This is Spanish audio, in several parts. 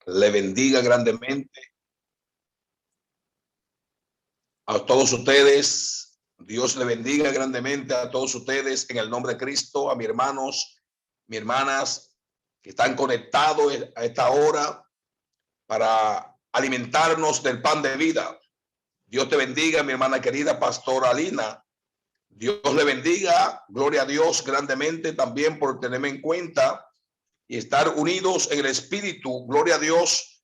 le bendiga grandemente a todos ustedes. Dios le bendiga grandemente a todos ustedes en el nombre de Cristo, a mis hermanos, mis hermanas que están conectados a esta hora para alimentarnos del pan de vida. Dios te bendiga, mi hermana querida pastora Alina. Dios le bendiga, gloria a Dios grandemente también por tenerme en cuenta y estar unidos en el Espíritu, gloria a Dios,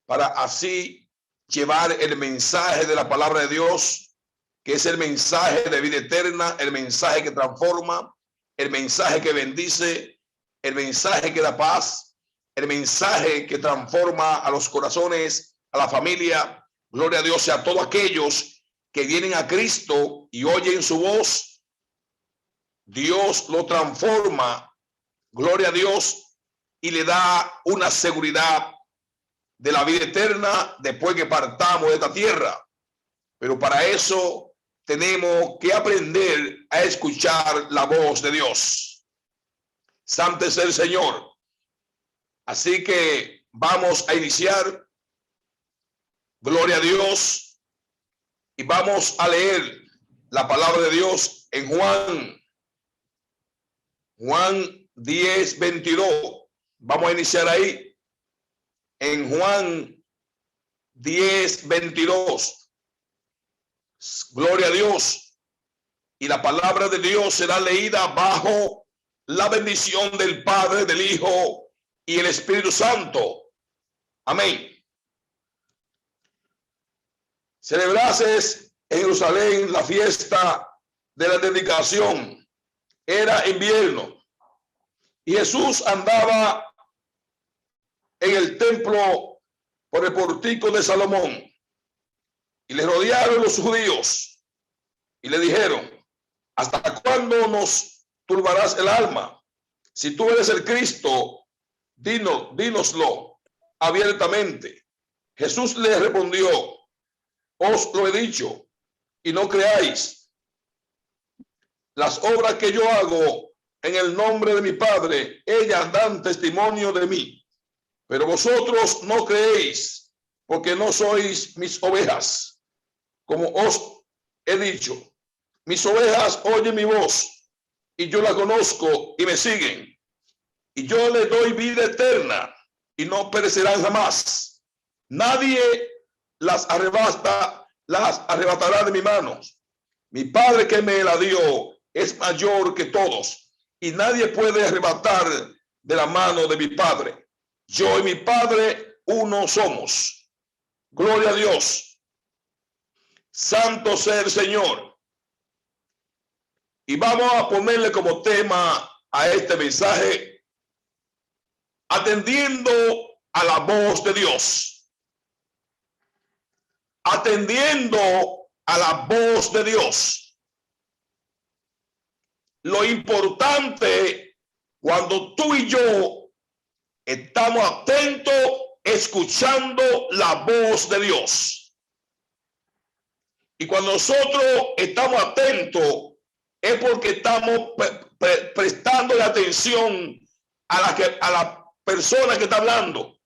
para así llevar el mensaje de la palabra de Dios, que es el mensaje de vida eterna, el mensaje que transforma, el mensaje que bendice, el mensaje que da paz, el mensaje que transforma a los corazones, a la familia, gloria a Dios, y a todos aquellos que vienen a Cristo y oyen su voz. Dios lo transforma, gloria a Dios, y le da una seguridad de la vida eterna después que partamos de esta tierra. Pero para eso tenemos que aprender a escuchar la voz de Dios. Santo es el Señor. Así que vamos a iniciar. Gloria a Dios. Y vamos a leer la palabra de Dios en Juan 10, 22. Vamos a iniciar ahí. En Juan 10, 22. Gloria a Dios. Y la palabra de Dios será leída bajo la bendición del Padre, del Hijo y el Espíritu Santo. Amén. Celebrases en Jerusalén la fiesta de la dedicación. Era invierno y Jesús andaba en el templo por el portico de Salomón, y le rodearon los judíos y le dijeron: ¿hasta cuándo nos turbarás el alma? Si tú eres el Cristo, dínoslo abiertamente. Jesús le respondió: os lo he dicho y no creáis. Las obras que yo hago en el nombre de mi Padre, ellas dan testimonio de mí. Pero vosotros no creéis, porque no sois mis ovejas. Como os he dicho, mis ovejas oyen mi voz, y yo la conozco y me siguen. Y yo les doy vida eterna, y no perecerán jamás. Nadie las arrebatará de mis manos. Mi Padre que me la dio es mayor que todos, y nadie puede arrebatar de la mano de mi Padre. Yo y mi Padre uno somos. Gloria a Dios. Santo sea el Señor. Y vamos a ponerle como tema a este mensaje: atendiendo a la voz de Dios. Atendiendo a la voz de Dios. Lo importante cuando tú y yo estamos atentos, escuchando la voz de Dios. Y cuando nosotros estamos atentos, es porque estamos prestando la atención a la persona que está hablando,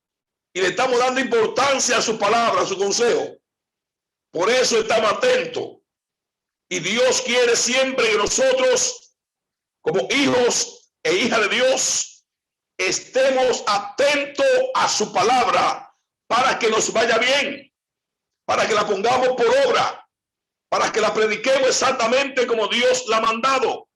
y le estamos dando importancia a su palabra, a su consejo. Por eso estamos atentos. Y Dios quiere siempre que nosotros, como hijos e hijas de Dios, estemos atentos a su palabra, para que nos vaya bien, para que la pongamos por obra, para que la prediquemos exactamente como Dios la ha mandado,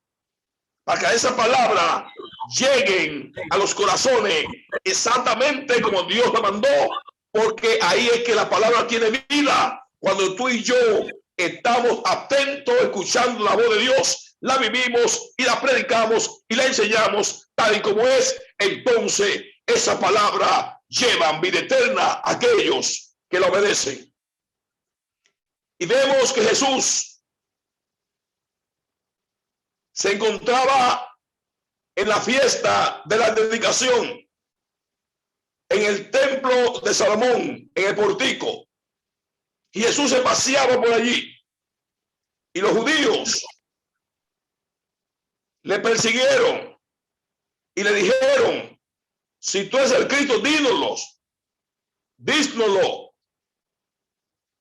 para que esa palabra lleguen a los corazones exactamente como Dios la mandó, porque ahí es que la palabra tiene vida. Cuando tú y yo estamos atentos, escuchando la voz de Dios, la vivimos y la predicamos y la enseñamos tal y como es, entonces esa palabra lleva vida eterna a aquellos que la obedecen. Y vemos que Jesús se encontraba en la fiesta de la dedicación en el templo de Salomón, en el portico, y Jesús se paseaba por allí, y los judíos le persiguieron y le dijeron: si tú eres el Cristo, dínoslos. dísnoslo.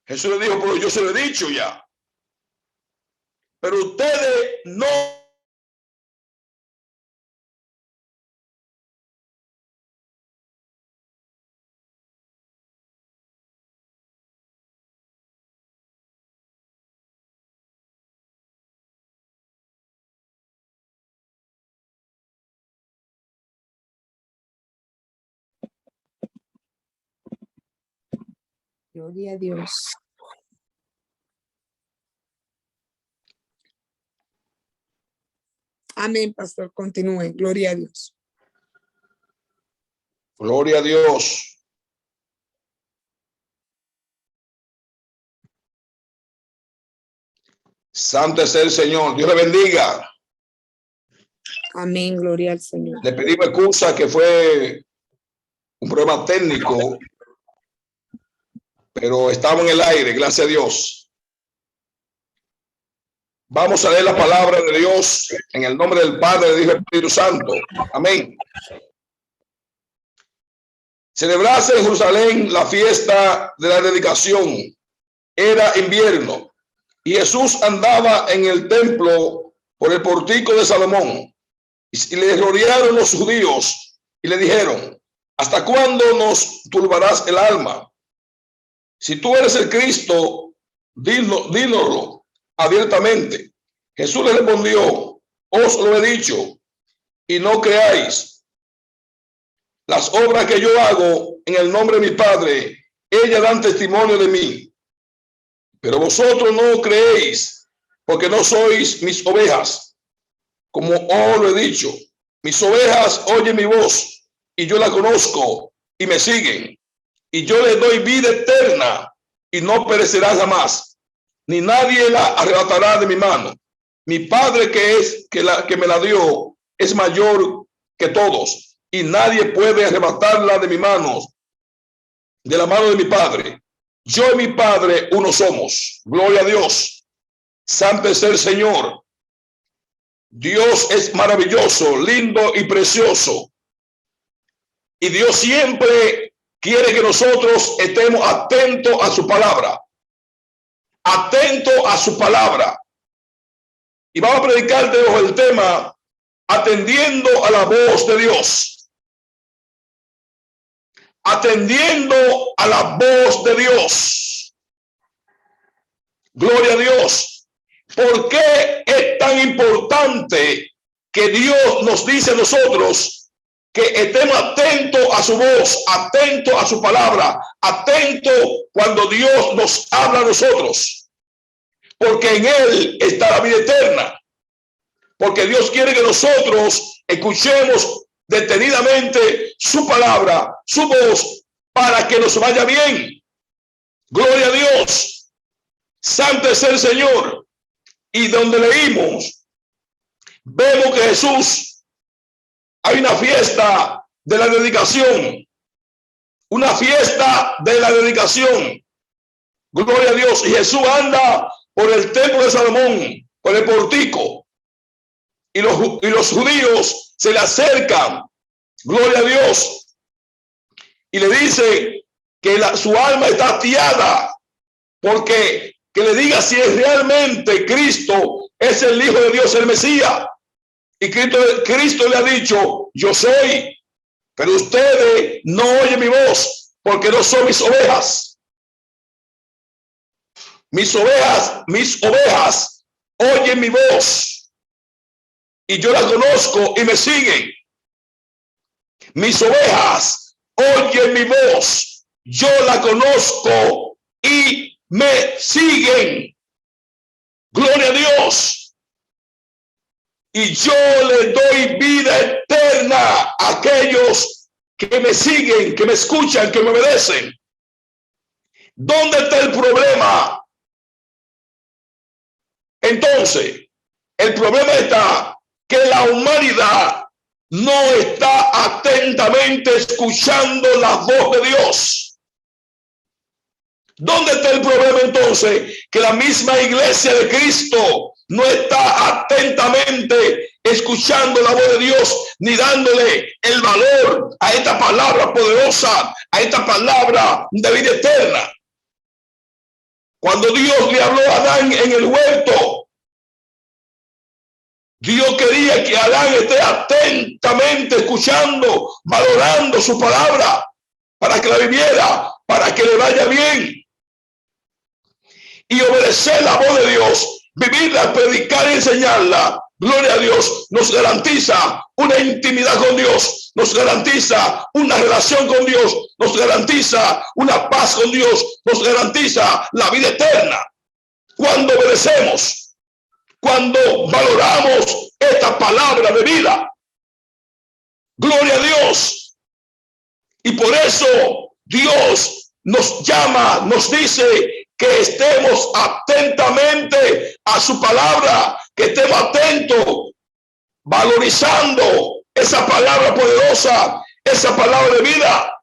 Jesús le dijo, pero yo se lo he dicho ya. Pero ustedes no. Gloria a Dios. Amén, pastor. Continúe. Gloria a Dios. Gloria a Dios. Santo es el Señor. Dios le bendiga. Amén. Gloria al Señor. Le pedimos excusa que fue un problema técnico, pero estamos en el aire, gracias a Dios. Vamos a leer la palabra de Dios en el nombre del Padre, del Hijo y del Espíritu Santo. Amén. Celebrase en Jerusalén la fiesta de la dedicación. Era invierno y Jesús andaba en el templo por el portico de Salomón. Y le rodearon los judíos y le dijeron: ¿hasta cuándo nos turbarás el alma? Si tú eres el Cristo, dínoslo abiertamente. Jesús le respondió: os lo he dicho y no creáis. Las obras que yo hago en el nombre de mi Padre, ellas dan testimonio de mí. Pero vosotros no creéis, porque no sois mis ovejas. Como os lo he dicho, mis ovejas oyen mi voz, y yo la conozco, y me siguen. Y yo les doy vida eterna, y no perecerá jamás, ni nadie la arrebatará de mi mano. Mi Padre que me la dio es mayor que todos, y nadie puede arrebatarla de mi mano, de la mano de mi Padre. Yo y mi Padre uno somos. Gloria a Dios. Santo es el Señor. Dios es maravilloso, lindo y precioso. Y Dios siempre quiere que nosotros estemos atentos a su palabra. Atentos a su palabra. Y vamos a predicarte bajo el tema: atendiendo a la voz de Dios. Atendiendo a la voz de Dios. Gloria a Dios. ¿Por qué es tan importante que Dios nos dice a nosotros que estemos atentos a su voz, atentos a su palabra, atentos cuando Dios nos habla a nosotros? Porque en Él está la vida eterna. Porque Dios quiere que nosotros escuchemos detenidamente su palabra, su voz, para que nos vaya bien. Gloria a Dios. Santo es el Señor. Y donde leímos, vemos que Jesús, hay una fiesta de la dedicación. Una fiesta de la dedicación. Gloria a Dios. Y Jesús anda por el templo de Salomón, por el portico. Y los judíos se le acercan. Gloria a Dios. Y le dice que su alma está hastiada, porque que le diga si es realmente Cristo es el Hijo de Dios, el Mesías. Y Cristo le ha dicho: yo soy, pero ustedes no oyen mi voz, porque no son mis ovejas. Mis ovejas oyen mi voz, y yo la conozco y me siguen. Mis ovejas oyen mi voz, yo la conozco y me siguen. Gloria a Dios. Y yo le doy vida eterna a aquellos que me siguen, que me escuchan, que me obedecen. ¿Dónde está el problema? Entonces, el problema está que la humanidad no está atentamente escuchando la voz de Dios. ¿Dónde está el problema entonces? Que la misma iglesia de Cristo no está atentamente escuchando la voz de Dios, ni dándole el valor a esta palabra poderosa, a esta palabra de vida eterna. Cuando Dios le habló a Adán en el huerto, Dios quería que Adán esté atentamente escuchando, valorando su palabra, para que la viviera, para que le vaya bien. Y obedecer la voz de Dios, vivirla, predicar y enseñarla, gloria a Dios, nos garantiza una intimidad con Dios, nos garantiza una relación con Dios, nos garantiza una paz con Dios, nos garantiza la vida eterna. Cuando obedecemos, cuando valoramos esta palabra de vida, gloria a Dios. Y por eso Dios nos llama, nos dice que estemos atentamente a su palabra, que estemos atentos, valorizando esa palabra poderosa, esa palabra de vida,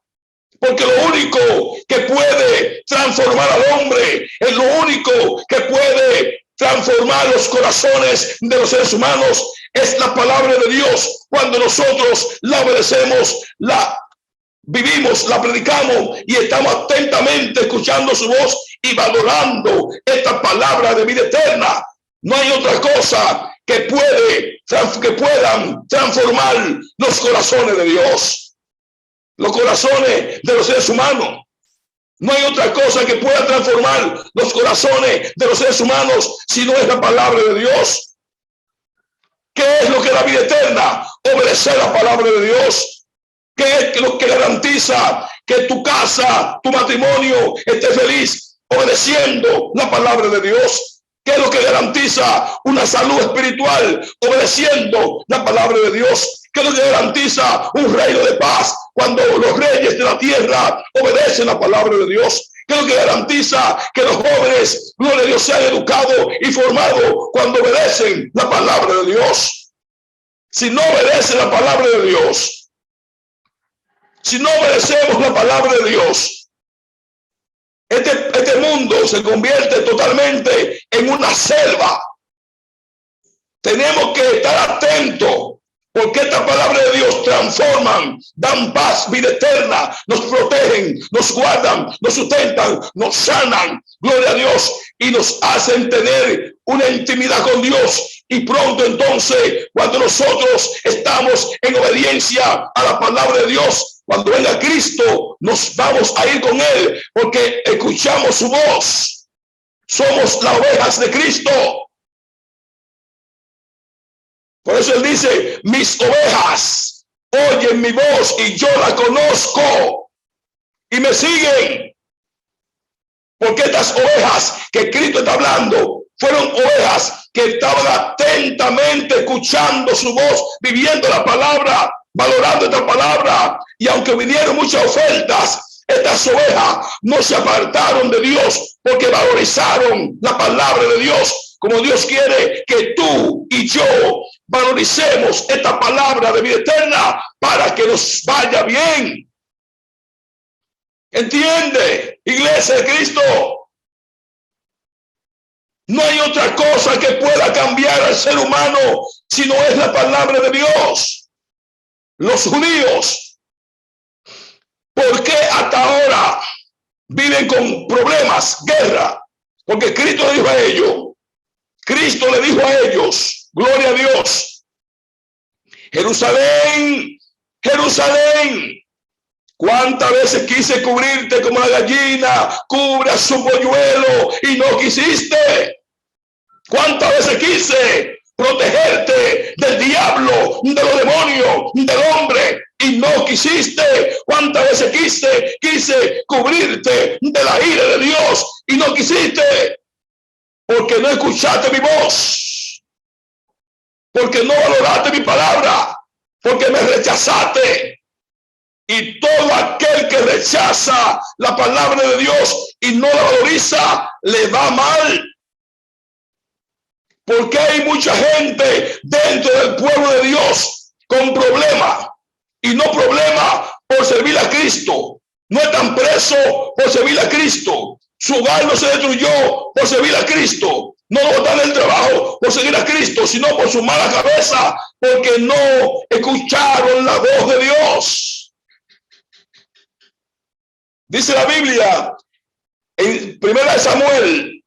porque lo único que puede transformar al hombre, es lo único que puede transformar los corazones de los seres humanos, es la palabra de Dios. Cuando nosotros la obedecemos, la vivimos, la predicamos y estamos atentamente escuchando su voz y valorando esta palabra de vida eterna, no hay otra cosa que puedan transformar los corazones de Dios, los corazones de los seres humanos. No hay otra cosa que pueda transformar los corazones de los seres humanos si no es la palabra de Dios. ¿Qué es lo que da vida eterna? Obedecer la palabra de Dios. ¿Qué es lo que garantiza que tu casa, tu matrimonio esté feliz? Obedeciendo la palabra de Dios. ¿Qué es lo que garantiza una salud espiritual? Obedeciendo la palabra de Dios. ¿Qué es lo que garantiza un reino de paz? Cuando los reyes de la tierra obedecen la palabra de Dios. ¿Qué es lo que garantiza que los jóvenes, gloria a Dios, sean educados y formados cuando obedecen la palabra de Dios? Si no obedecen la palabra de Dios, si no obedecemos la palabra de Dios, este mundo se convierte totalmente en una selva. Tenemos que estar atentos, porque esta palabra de Dios transforman, dan paz, vida eterna, nos protegen, nos guardan, nos sustentan, nos sanan, gloria a Dios, y nos hacen tener una intimidad con Dios. Y pronto entonces, cuando nosotros estamos en obediencia a la palabra de Dios, cuando venga Cristo, nos vamos a ir con Él, porque escuchamos su voz. Somos las ovejas de Cristo. Por eso Él dice, mis ovejas oyen mi voz y yo la conozco y me siguen. Porque estas ovejas que Cristo está hablando fueron ovejas que estaban atentamente escuchando su voz, viviendo la palabra, valorando esta palabra. Y aunque vinieron muchas ofertas, estas ovejas no se apartaron de Dios, porque valorizaron la palabra de Dios, como Dios quiere que tú y yo valoricemos esta palabra de vida eterna para que nos vaya bien. ¿Entiende, iglesia de Cristo? No hay otra cosa que pueda cambiar al ser humano si no es la palabra de Dios. Los judíos, ¿por qué hasta ahora viven con problemas, guerra? Porque Cristo le dijo a ellos, Cristo le dijo a ellos, gloria a Dios, Jerusalén, Jerusalén, ¿cuántas veces quise cubrirte como la gallina cubre a su polluelo y no quisiste? ¿Cuántas veces quise protegerte del diablo, de los demonios, del hombre y no quisiste? ¿Cuántas veces quise cubrirte de la ira de Dios y no quisiste? Porque no escuchaste mi voz, porque no valoraste mi palabra, porque me rechazaste. Y todo aquel que rechaza la palabra de Dios y no la valoriza, le va mal. Porque hay mucha gente dentro del pueblo de Dios con problemas, y no problemas por servir a Cristo. No están presos por servir a Cristo. Su hogar no se destruyó por servir a Cristo. no botan el trabajo por seguir a Cristo, sino por su mala cabeza, porque no escucharon la voz de Dios. Dice la Biblia en 1 Samuel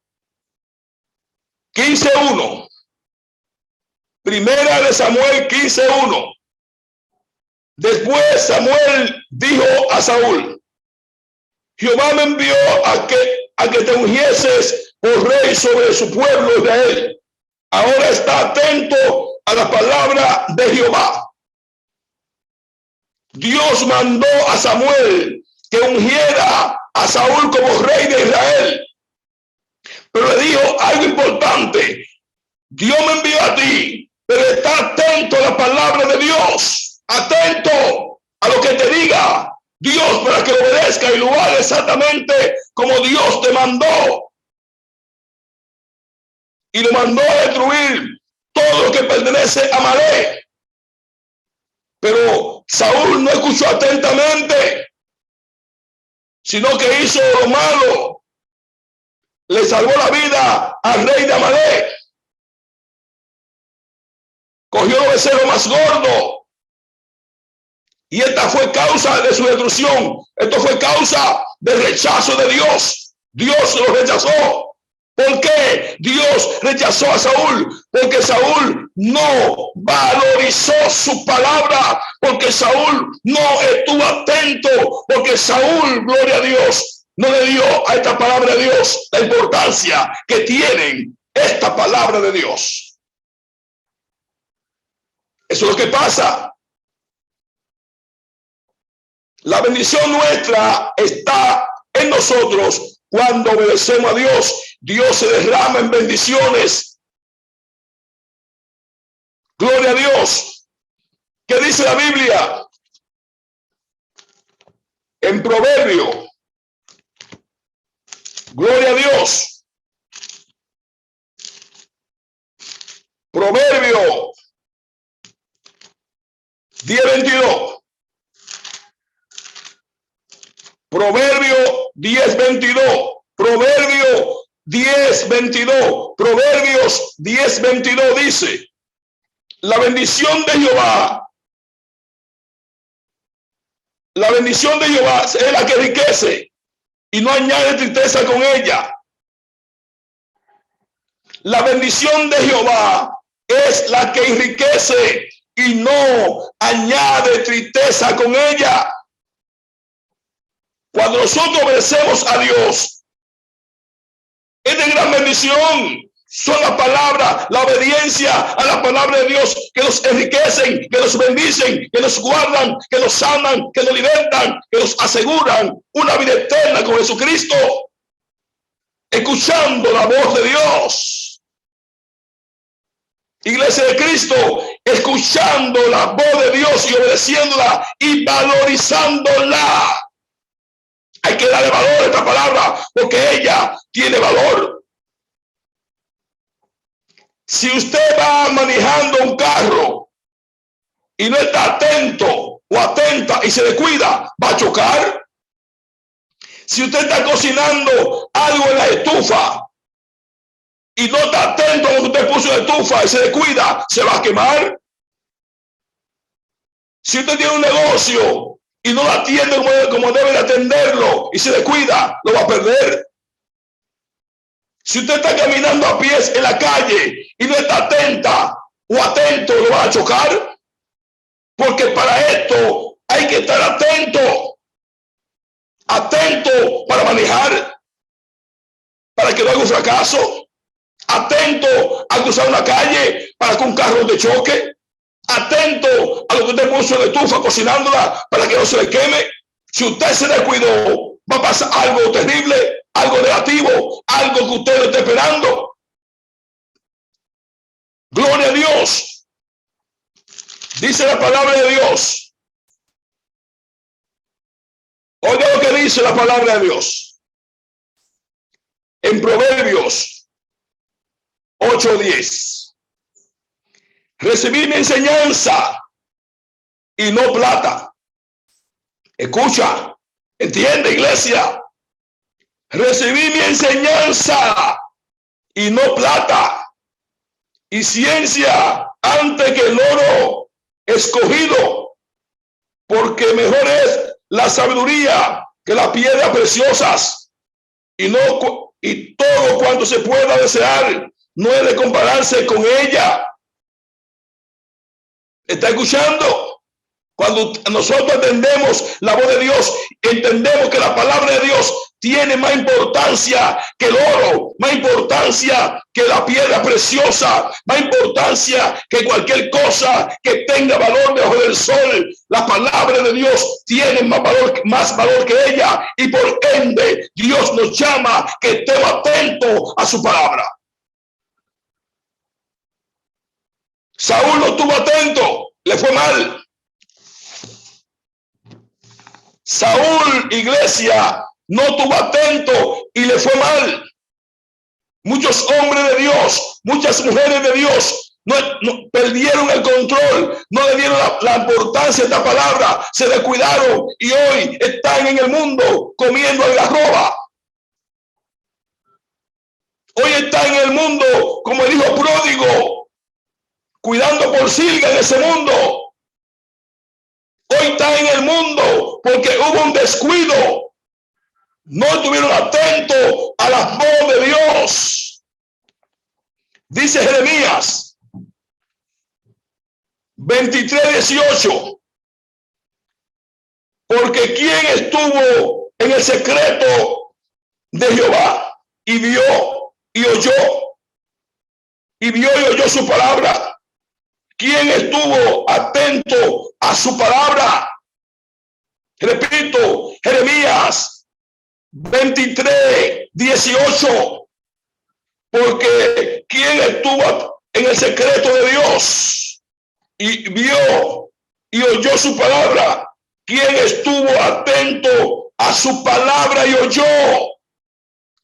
15:1. 1 Samuel 15:1. Después Samuel dijo a Saúl: Jehová me envió a que te ungieses por rey sobre su pueblo Israel. Ahora está atento a la palabra de Jehová. Dios mandó a Samuel que ungiera a Saúl como rey de Israel. Pero le dijo algo importante: Dios me envió a ti, pero está atento a la palabra de Dios, atento a lo que te diga Dios, para que lo obedezca y lo haga exactamente como Dios te mandó. Y lo mandó a destruir todo lo que pertenece a Amalek. Pero Saúl no escuchó atentamente, sino que hizo lo malo. Le salvó la vida al rey de Amalek. Cogió los becerros más gordos. Y esta fue causa de su destrucción. Esto fue causa del rechazo de Dios. Dios lo rechazó. ¿Por qué Dios rechazó a Saúl? Porque Saúl no valorizó su palabra. Porque Saúl no estuvo atento. Porque Saúl, gloria a Dios, no le dio a esta palabra de Dios la importancia que tienen esta palabra de Dios. Eso es lo que pasa. La bendición nuestra está en nosotros cuando obedecemos a Dios. Dios se derrama en bendiciones. Gloria a Dios. ¿Qué dice la Biblia? En Proverbio. Gloria a Dios. Proverbio 10:22. Proverbio 10:22. Proverbio 10:22. Proverbios 10:22 dice: la bendición de Jehová es la que enriquece y no añade tristeza con ella. La bendición de Jehová es la que enriquece y no añade tristeza con ella. Cuando nosotros obedecemos a Dios, es de gran bendición. Son las palabras, la obediencia a la palabra de Dios que nos enriquecen, que nos bendicen, que nos guardan, que nos sanan, que nos libertan, que nos aseguran una vida eterna con Jesucristo. Escuchando la voz de Dios. Iglesia de Cristo, escuchando la voz de Dios y obedeciéndola y valorizándola. Hay que darle valor a esta palabra porque ella tiene valor. Si usted va manejando un carro y no está atento o atenta y se descuida, va a chocar. Si usted está cocinando algo en la estufa y no está atento a lo que usted puso en la estufa y se descuida, se va a quemar. Si usted tiene un negocio y no lo atiende como debe de atenderlo y se descuida, lo va a perder. Si usted está caminando a pies en la calle y no está atenta o atento, lo va a chocar. Porque para esto hay que estar atento. Atento para manejar, para que no haya un fracaso. Atento a cruzar una calle para que un carro no te choque. Atento a lo que usted puso en la estufa cocinándola para que no se le queme. Si usted se descuidó, va a pasar algo terrible, algo negativo, algo que usted no está esperando. Gloria a Dios. Dice la palabra de Dios. Oiga lo que dice la palabra de Dios. En Proverbios 8:10. Recibí mi enseñanza y no plata. Escucha, entiende, iglesia. Recibí mi enseñanza y no plata, y ciencia antes que el oro escogido, porque mejor es la sabiduría que las piedras preciosas, y todo cuanto se pueda desear no es de compararse con ella. ¿Está escuchando? Cuando nosotros entendemos la voz de Dios, entendemos que la palabra de Dios tiene más importancia que el oro, más importancia que la piedra preciosa, más importancia que cualquier cosa que tenga valor debajo del sol. La palabra de Dios tiene más valor que ella, y por ende Dios nos llama que estemos atentos a su palabra. Saúl no estuvo atento, le fue mal. Saúl, iglesia, no estuvo atento y le fue mal. Muchos hombres de Dios, muchas mujeres de Dios no perdieron el control, no le dieron la importancia a esta palabra, se descuidaron y hoy están en el mundo comiendo algarroba. Hoy están en el mundo como el hijo pródigo, cuidando por silga en ese mundo. Hoy está en el mundo porque hubo un descuido. No estuvieron atentos a la voz de Dios. Dice Jeremías 23:18. Porque ¿quién estuvo en el secreto de Jehová y vio y oyó? Y vio y oyó su palabra. ¿Quién estuvo atento a su palabra? Repito, Jeremías 23:18. Porque ¿quién estuvo en el secreto de Dios y vio y oyó su palabra? ¿Quién estuvo atento a su palabra y oyó?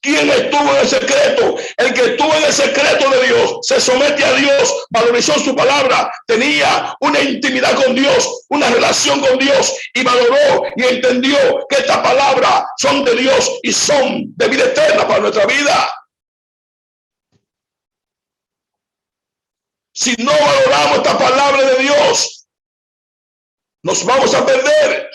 ¿Quién estuvo en el secreto? El que estuvo en el secreto de Dios se somete a Dios, valorizó su palabra, tenía una intimidad con Dios, una relación con Dios, y valoró y entendió que estas palabras son de Dios y son de vida eterna para nuestra vida. Si no valoramos esta palabra de Dios, nos vamos a perder.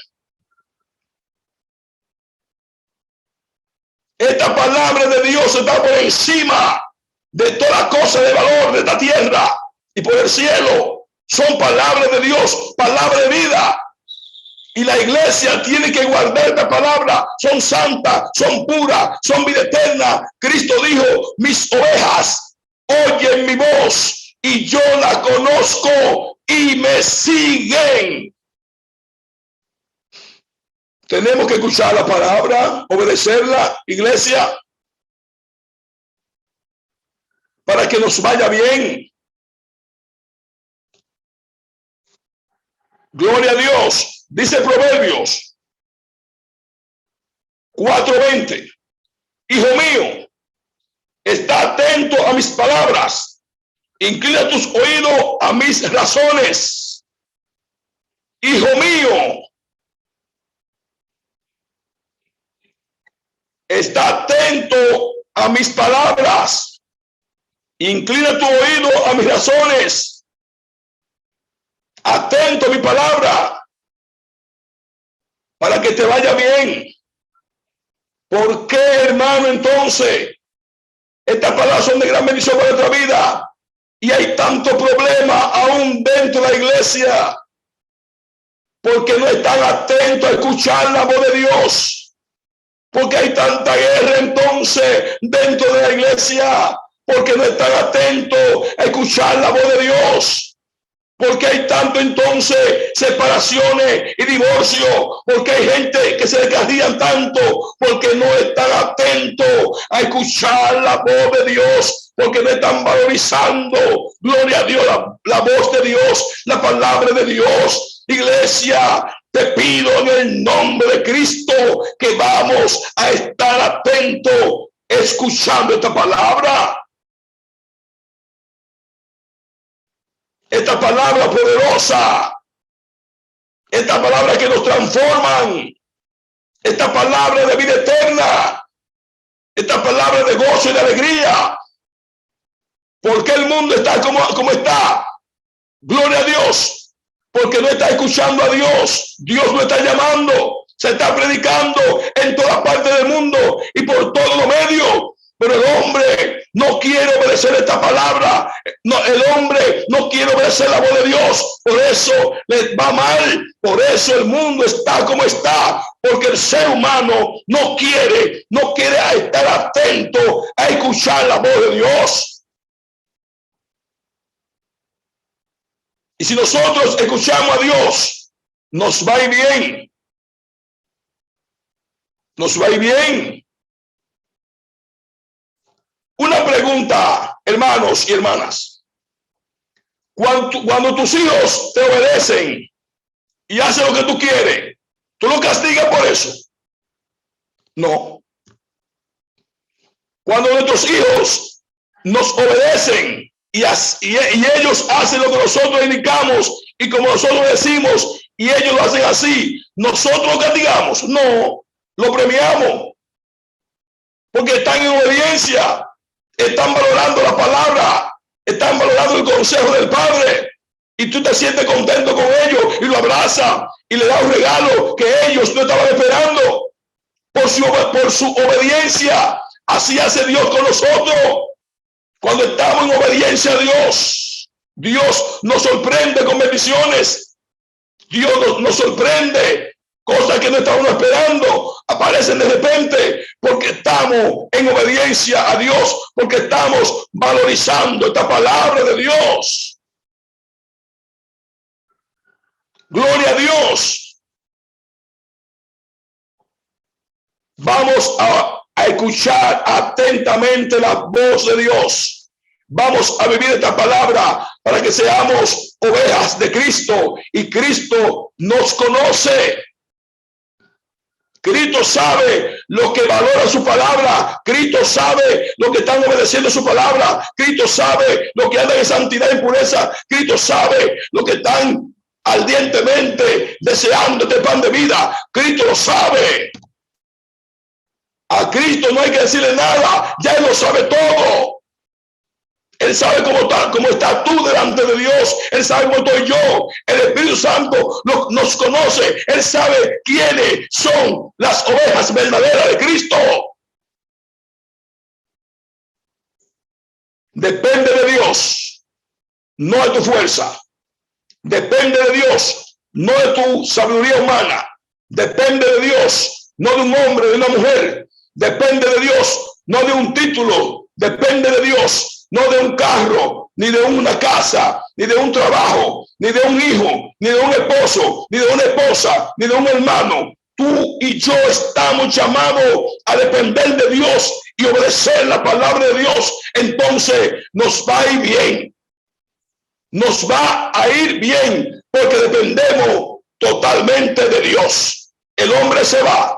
Esta palabra de Dios está por encima de toda cosa de valor de esta tierra y por el cielo. Son palabras de Dios, palabra de vida. Y la iglesia tiene que guardar esta palabra. Son santas, son puras, son vida eterna. Cristo dijo: mis ovejas oyen mi voz y yo la conozco y me siguen. Tenemos que escuchar la palabra, obedecerla, iglesia, para que nos vaya bien. Gloria a Dios. Dice Proverbios 4:20. Hijo mío, está atento a mis palabras. Inclina tus oídos a mis razones. Hijo mío, está atento a mis palabras. Inclina tu oído a mis razones. Atento a mi palabra para que te vaya bien. ¿Por qué, hermano, entonces estas palabras son de gran bendición para nuestra vida y hay tanto problema aún dentro de la iglesia? Porque no están atentos a escuchar la voz de Dios. Porque hay tanta guerra entonces dentro de la iglesia, porque no están atentos a escuchar la voz de Dios. Porque hay tanto entonces separaciones y divorcios, porque hay gente que se descarrían tanto, porque no están atentos a escuchar la voz de Dios, porque no están valorizando, gloria a Dios, la voz de Dios, la palabra de Dios. Iglesia, te pido en el nombre de Cristo que vamos a estar atentos escuchando esta palabra. Esta palabra poderosa, esta palabra que nos transforman, esta palabra de vida eterna, esta palabra de gozo y de alegría, ¿Por qué el mundo está como está? Gloria a Dios. Porque no está escuchando a Dios. Dios lo está llamando. Se está predicando en todas partes del mundo y por todos los medios. Pero el hombre no quiere obedecer esta palabra. No, el hombre no quiere obedecer la voz de Dios. Por eso les va mal. Por eso el mundo está como está. Porque el ser humano no quiere estar atento a escuchar la voz de Dios. Y si nosotros escuchamos a Dios, nos va a ir bien. Nos va a ir bien. Una pregunta, hermanos y hermanas. Cuando tus hijos te obedecen y hacen lo que tú quieres, ¿tú los castigas por eso? No. Cuando nuestros hijos nos obedecen y ellos hacen lo que nosotros indicamos y como nosotros decimos y ellos lo hacen así, ¿nosotros lo castigamos? No, lo premiamos. Porque están en obediencia. Están valorando la palabra, están valorando el consejo del Padre y tú te sientes contento con ellos y lo abrazas y le das un regalo que ellos no estaban esperando por su obediencia. Así hace Dios con nosotros. Cuando estamos en obediencia a Dios, Dios nos sorprende con bendiciones. Dios nos sorprende. Cosas que no estábamos esperando aparecen de repente porque estamos en obediencia a Dios, porque estamos valorizando esta palabra de Dios. Gloria a Dios. Vamos a escuchar atentamente la voz de Dios. Vamos a vivir esta palabra para que seamos ovejas de Cristo y Cristo nos conoce. Cristo sabe lo que valora su palabra. Cristo sabe lo que están obedeciendo su palabra. Cristo sabe lo que andan en santidad y pureza. Cristo sabe lo que están ardientemente deseando este pan de vida. Cristo lo sabe. A Cristo no hay que decirle nada. Ya Él lo sabe todo. Él sabe cómo estás tú delante de Dios. Él sabe cómo estoy yo. El Espíritu Santo nos conoce. Él sabe quiénes son las ovejas verdaderas de Cristo. Depende de Dios, no de tu fuerza. Depende de Dios, no de tu sabiduría humana. Depende de Dios, no de un hombre, de una mujer. Depende de Dios, no de un título. Depende de Dios. No de un carro, ni de una casa, ni de un trabajo, ni de un hijo, ni de un esposo, ni de una esposa, ni de un hermano. Tú y yo estamos llamados a depender de Dios y obedecer la palabra de Dios. Entonces nos va a ir bien. Nos va a ir bien porque dependemos totalmente de Dios. El hombre se va,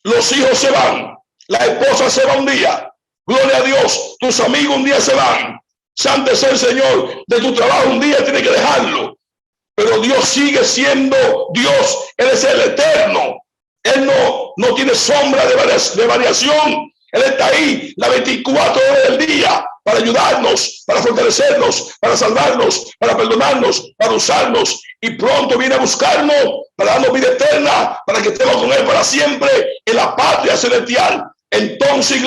los hijos se van, la esposa se va un día. Gloria a Dios, tus amigos un día se van. Santo es el Señor. De tu trabajo un día tienes que dejarlo. Pero Dios sigue siendo Dios. Él es el eterno. Él no tiene sombra de variación. Él está ahí las 24 horas del día para ayudarnos, para fortalecernos, para salvarnos, para perdonarnos, para usarnos. Y pronto viene a buscarnos para darnos vida eterna, para que estemos con Él para siempre en la patria celestial. Entonces,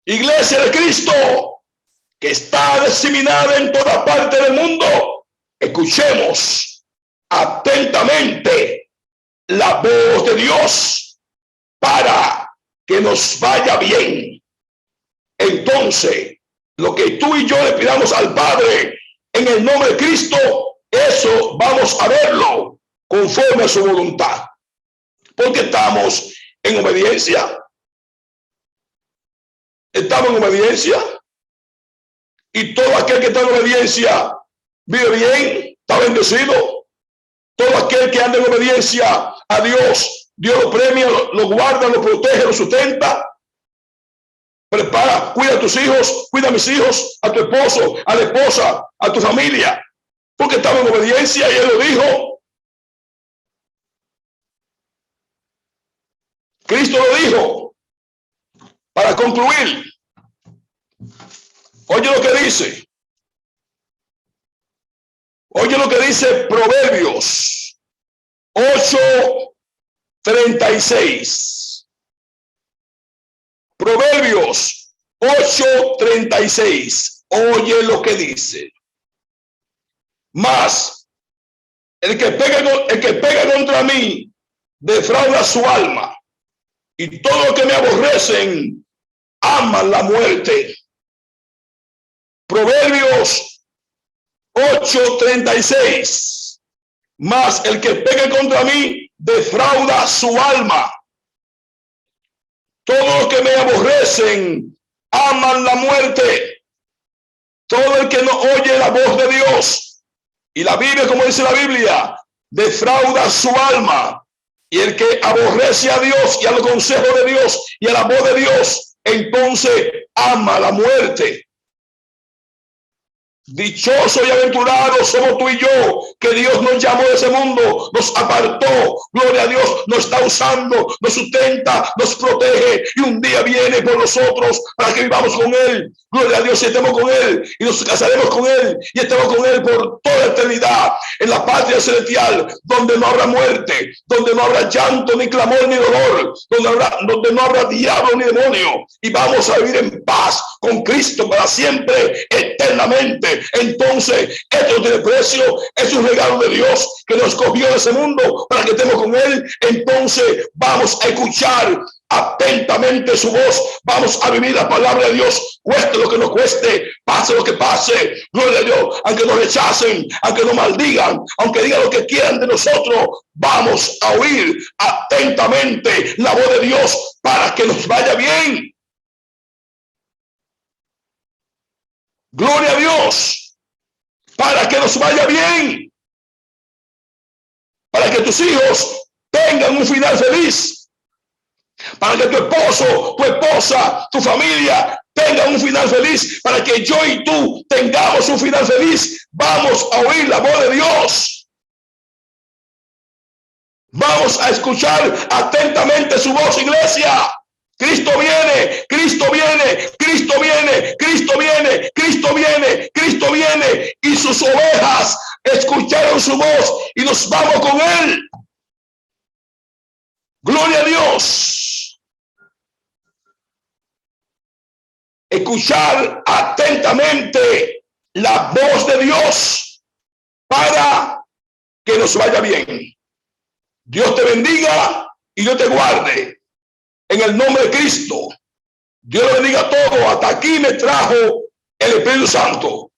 Iglesia de Cristo, que está diseminada en toda parte del mundo, escuchemos atentamente la voz de Dios para que nos vaya bien. Entonces, lo que tú y yo le pidamos al Padre en el nombre de Cristo, eso vamos a verlo conforme a su voluntad, porque estamos en obediencia. Estamos en obediencia y todo aquel que está en obediencia vive bien, está bendecido. Todo aquel que anda en obediencia a Dios, Dios lo premia, lo guarda, lo protege, lo sustenta. Prepara, cuida a tus hijos, cuida a mis hijos, a tu esposo, a la esposa, a tu familia, porque estamos en obediencia y Él lo dijo. Cristo lo dijo. Para concluir, Oye lo que dice. Oye lo que dice Proverbios 8:36. Proverbios 8:36. Oye lo que dice. Mas el que pega contra mí defrauda su alma, y todos los que me aborrecen aman la muerte. Proverbios 8:36. Mas el que pegue contra mí defrauda su alma. Todos los que me aborrecen aman la muerte. Todo el que no oye la voz de Dios y la vive como dice la Biblia, defrauda su alma. Y el que aborrece a Dios y al consejo de Dios y a la voz de Dios, entonces ama la muerte. Dichoso y aventurado somos tú y yo, que Dios nos llamó de ese mundo, nos apartó, gloria a Dios, nos está usando, nos sustenta, nos protege, y un día viene por nosotros para que vivamos con Él, gloria a Dios, y estemos con Él, y nos casaremos con Él, y estemos con Él por toda la eternidad, en la patria celestial, donde no habrá muerte, donde no habrá llanto, ni clamor, ni dolor, donde no habrá diablo, ni demonio, y vamos a vivir en paz con Cristo para siempre, eternamente. Entonces, esto no tiene precio, es un regalo de Dios que nos cogió de ese mundo para que estemos con Él. Entonces, vamos a escuchar atentamente su voz, vamos a vivir la palabra de Dios, cueste lo que nos cueste, pase lo que pase, gloria a Dios, aunque nos rechacen, aunque nos maldigan, aunque digan lo que quieran de nosotros, vamos a oír atentamente la voz de Dios para que nos vaya bien. Gloria a Dios, para que nos vaya bien, para que tus hijos tengan un final feliz, para que tu esposo, tu esposa, tu familia tengan un final feliz, para que yo y tú tengamos un final feliz. Vamos a oír la voz de Dios. Vamos a escuchar atentamente su voz, iglesia. Cristo viene, Cristo viene, Cristo viene, Cristo viene, Cristo viene, Cristo viene, y sus ovejas escucharon su voz y nos vamos con Él. Gloria a Dios. Escuchar atentamente la voz de Dios para que nos vaya bien. Dios te bendiga y Dios te guarde. En el nombre de Cristo, Dios le bendiga a todos. Hasta aquí me trajo el Espíritu Santo.